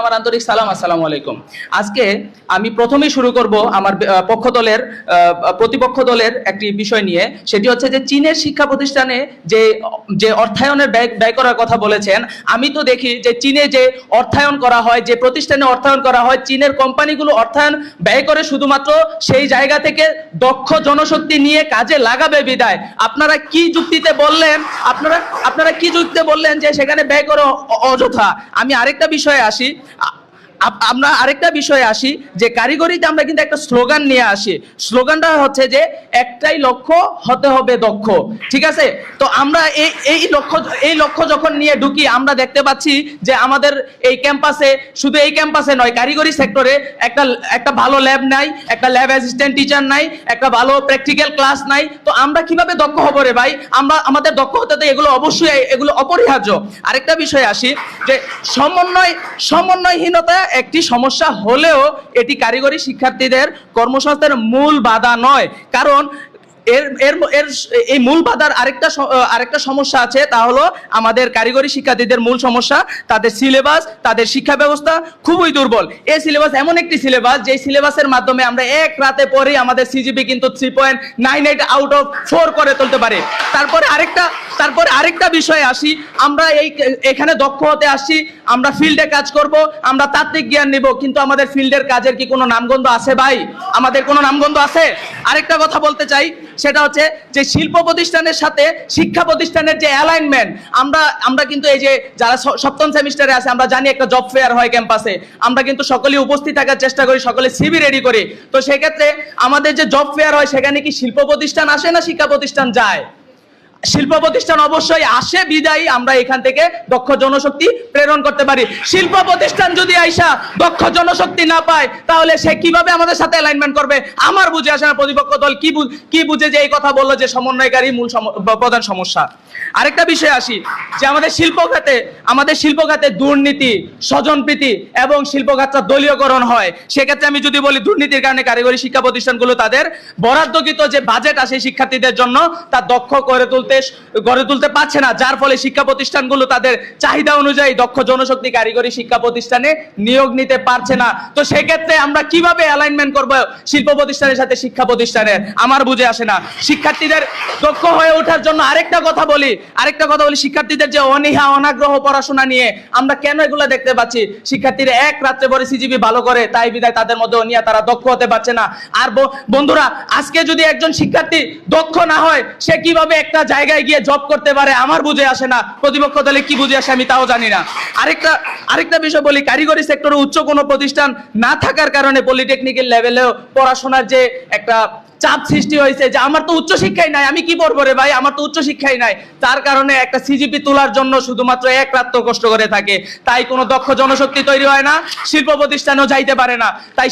আমার আন্তরিক সালাম, আসসালামু আলাইকুম। আজকে আমি প্রথমেই শুরু করব আমার প্রতিপক্ষ দলের একটি বিষয় নিয়ে। সেটি হচ্ছে যে চীনের শিক্ষা প্রতিষ্ঠানে যে অর্থায়নের ব্যয় করার কথা বলেছেন। আমি তো দেখি যে চীনে যে অর্থায়ন করা হয়, যে প্রতিষ্ঠানে অর্থায়ন করা হয়, চীনের কোম্পানিগুলো অর্থায়ন ব্যয় করে শুধুমাত্র সেই জায়গা থেকে দক্ষ জনশক্তি নিয়ে কাজে লাগাবে বিদায়। আপনারা কি যুক্তিতে বললেন যে সেখানে ব্যয় করে অযথা? আমি আরেকটা বিষয়ে আসি যে কারিগরিতে আমরা কিন্তু একটা স্লোগান নিয়ে আসি। স্লোগানটা হচ্ছে যে একটাই লক্ষ্য, হতে হবে দক্ষ। ঠিক আছে? তো আমরা এই লক্ষ্য যখন নিয়ে ঢুকি, আমরা দেখতে পাচ্ছি যে আমাদের এই ক্যাম্পাসে, শুধু এই ক্যাম্পাসে নয়, কারিগরি সেক্টরে একটা ভালো ল্যাব নাই, একটা ল্যাব অ্যাসিস্ট্যান্ট টিচার নাই, একটা ভালো প্র্যাকটিক্যাল ক্লাস নাই। তো আমরা কিভাবে দক্ষ হব রে ভাই? আমাদের দক্ষ হতে এগুলো অবশ্যই, এগুলো অপরিহার্য। আরেকটা বিষয়ে আসি যে সমন্বয়হীনতা একটি সমস্যা হলেও এটি কারিগরি শিক্ষার্থীদের কর্মসংস্থানের মূল বাধা নয়। কারণ এই মূল বাধার আরেকটা সমস্যা আছে, তা হলো আমাদের কারিগরি শিক্ষার্থীদের মূল সমস্যা তাদের সিলেবাস, তাদের শিক্ষা ব্যবস্থা খুবই দুর্বল। এই সিলেবাস এমন একটি সিলেবাস, যে সিলেবাসের মাধ্যমে আমরা এক রাতে পরেই আমাদের সিজিপি কিন্তু 3.98 আউট অফ 4 করে তুলতে পারে। তারপরে আরেকটা বিষয়ে আসি, আমরা এখানে দক্ষ হতে আসছি, আমরা ফিল্ডে কাজ করব, আমরা তাত্ত্বিক জ্ঞান নিব, কিন্তু আমাদের ফিল্ডের কাজের কি কোনো নামগন্ধ আছে ভাই? আমাদের কোনো নামগন্ধ আছে? আরেকটা কথা বলতে চাই, সেটা হচ্ছে যে শিল্প প্রতিষ্ঠানের সাথে শিক্ষা প্রতিষ্ঠানের যে অ্যালাইনমেন্ট, আমরা কিন্তু এই যে যারা সপ্তম সেমিস্টারে আছে, আমরা জানি একটা জব ফেয়ার হয় ক্যাম্পাসে, আমরা কিন্তু সকলেই উপস্থিত থাকার চেষ্টা করি, সকলে সিভি রেডি করি। তো সেক্ষেত্রে আমাদের যে জব ফেয়ার হয়, সেখানে কি শিল্প প্রতিষ্ঠান আসে না শিক্ষা প্রতিষ্ঠান যায়? শিল্প প্রতিষ্ঠান অবশ্যই আসে, বিদায়ী আমরা এখান থেকে দক্ষ জনশক্তি প্রেরণ করতে পারি। শিল্প প্রতিষ্ঠান যদি আইসা দক্ষ জনশক্তি না পায়, তাহলে সে কিভাবে আমাদের সাথে অ্যালাইনমেন্ট করবে? আমার বুঝে আসে না প্রতিপক্ষ দল কি বুঝে যে এই কথা বললো যে সমন্বয়কারী মূল প্রধান সমস্যা। আরেকটা বিষয় আসি যে আমাদের শিল্প খাতে দুর্নীতি, স্বজনপ্রীতি এবং শিল্প খাতটা দলীয়করণ হয়। সেক্ষেত্রে আমি যদি বলি, দুর্নীতির কারণে কারিগরি শিক্ষা প্রতিষ্ঠানগুলো তাদের বরাদ্দকৃত যে বাজেট আসে শিক্ষার্থীদের জন্য, তা দক্ষ গড়ে তুলতে পারছে না, যার ফলে শিক্ষা প্রতিষ্ঠানগুলো তাদের চাহিদা অনুযায়ী দক্ষ জনশক্তি কারিগরি শিক্ষা প্রতিষ্ঠানে নিয়োগ নিতে পারছে না। তো সেক্ষেত্রে আমরা কিভাবে অ্যালাইনমেন্ট করব শিল্প প্রতিষ্ঠানের সাথে শিক্ষা প্রতিষ্ঠানের? আমার বুঝে আসে না। শিক্ষার্থীদের দক্ষ হয়ে ওঠার জন্য আরেকটা কথা বলি, শিক্ষার্থীদের যে অনীহা অনাগ্রহ পড়াশোনা নিয়ে, আমরা কেন এগুলো দেখতে পাচ্ছি? শিক্ষার্থীরা এক রাত্রে পরে সিজিপি ভালো করে, তাই বিদায় তাদের মধ্যে অনীহা, তারা দক্ষ হতে পারছে না। আর বন্ধুরা, আজকে যদি একজন শিক্ষার্থী দক্ষ না হয়, সে কিভাবে একটা জায়গায় গিয়ে জব করতে পারে? আমার বুঝে আসে না। প্রতিপক্ষ দলে কি বুঝে আসে আমি তাও জানি না। আরেকটা বিষয় বলি, কারিগরি সেক্টরে উচ্চ কোনো প্রতিষ্ঠান না থাকার কারণে পলিটেকনিক্যাল লেভেলেও পড়াশোনার যে একটা চাপ সৃষ্টি হয়েছে, যে আমার তো উচ্চ শিক্ষাই নাই, আমি কি পড়বো রে ভাই, আমার তো উচ্চ শিক্ষাই নাই। তার কারণে একটা সিজিপি তোলার জন্য শুধুমাত্র এক রাত কষ্ট করে থাকে, তাই কোনো দক্ষ জনশক্তি তৈরি হয় না, শিল্প প্রতিষ্ঠানেও যাইতে পারে না। তাই